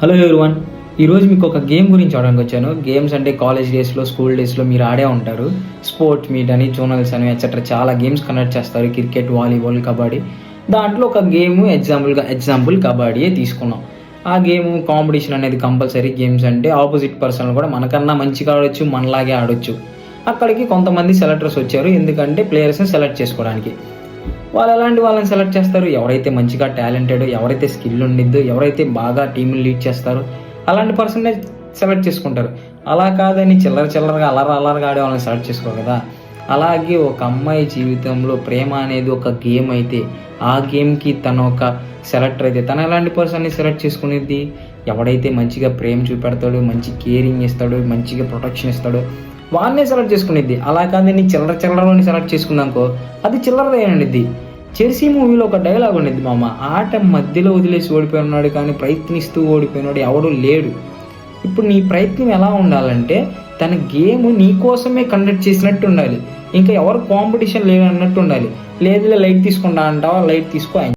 Hello everyone. ఈరోజు మీకు ఒక గేమ్ గురించి ఆడడానికి వచ్చాను. గేమ్స్ అంటే కాలేజ్ డేస్లో, స్కూల్ డేస్లో మీరు ఆడే ఉంటారు. స్పోర్ట్స్ మీట్ అని, జోనల్స్ అని ఎట్సెట్రా చాలా గేమ్స్ కండక్ట్ చేస్తారు. Cricket, volleyball, kabaddi. దాంట్లో ఒక గేమ్ ఎగ్జాంపుల్ కబడ్డీయే తీసుకున్నాం. ఆ గేమ్ కాంపిటీషన్ అనేది కంపల్సరీ. గేమ్స్ అంటే ఆపోజిట్ పర్సన్ కూడా మనకన్నా మంచిగా ఆడొచ్చు, మనలాగే ఆడొచ్చు. అక్కడికి కొంతమంది సెలెక్టర్స్ వచ్చారు. ఎందుకంటే ప్లేయర్స్ని సెలెక్ట్ చేసుకోవడానికి. వాళ్ళు ఎలాంటి వాళ్ళని సెలెక్ట్ చేస్తారు? ఎవరైతే మంచిగా టాలెంటెడ్, ఎవరైతే స్కిల్ ఉండిద్దో, ఎవరైతే బాగా టీంని లీడ్ చేస్తారో అలాంటి పర్సన్నే సెలెక్ట్ చేసుకుంటారు. అలా కాదని చిల్లరగా అలరగా ఆడే వాళ్ళని సెలెక్ట్ చేసుకోరు కదా. అలాగే ఒక అమ్మాయి జీవితంలో ప్రేమ అనేది ఒక గేమ్ అయితే, ఆ గేమ్కి తను ఒక సెలెక్టర్ అయితే తను ఎలాంటి పర్సన్ని సెలెక్ట్ చేసుకునేది? ఎవడైతే మంచిగా ప్రేమ చూపెడతాడో, మంచి కేరింగ్ ఇస్తాడో, మంచిగా ప్రొటెక్షన్ ఇస్తాడో వాడినే సెలెక్ట్ చేసుకునేది. అలా కాదని చిల్లరలోని సెలెక్ట్ చేసుకుందాకో అది చిల్లరదేనండిద్ది. చెర్సీ మూవీలో ఒక డైలాగ్ ఉండిద్ది, మామ, ఆట మధ్యలో వదిలేసి ఓడిపోయినాడు కానీ ప్రయత్నిస్తూ ఓడిపోయినాడు ఎవడూ లేడు. ఇప్పుడు నీ ప్రయత్నం ఎలా ఉండాలంటే తన గేమ్ నీ కోసమే కండక్ట్ చేసినట్టు ఉండాలి. ఇంకా ఎవరు కాంపిటీషన్ లేదన్నట్టు ఉండాలి. లేదు లైట్ తీసుకుంటా అంటావా, లైట్ తీసుకో.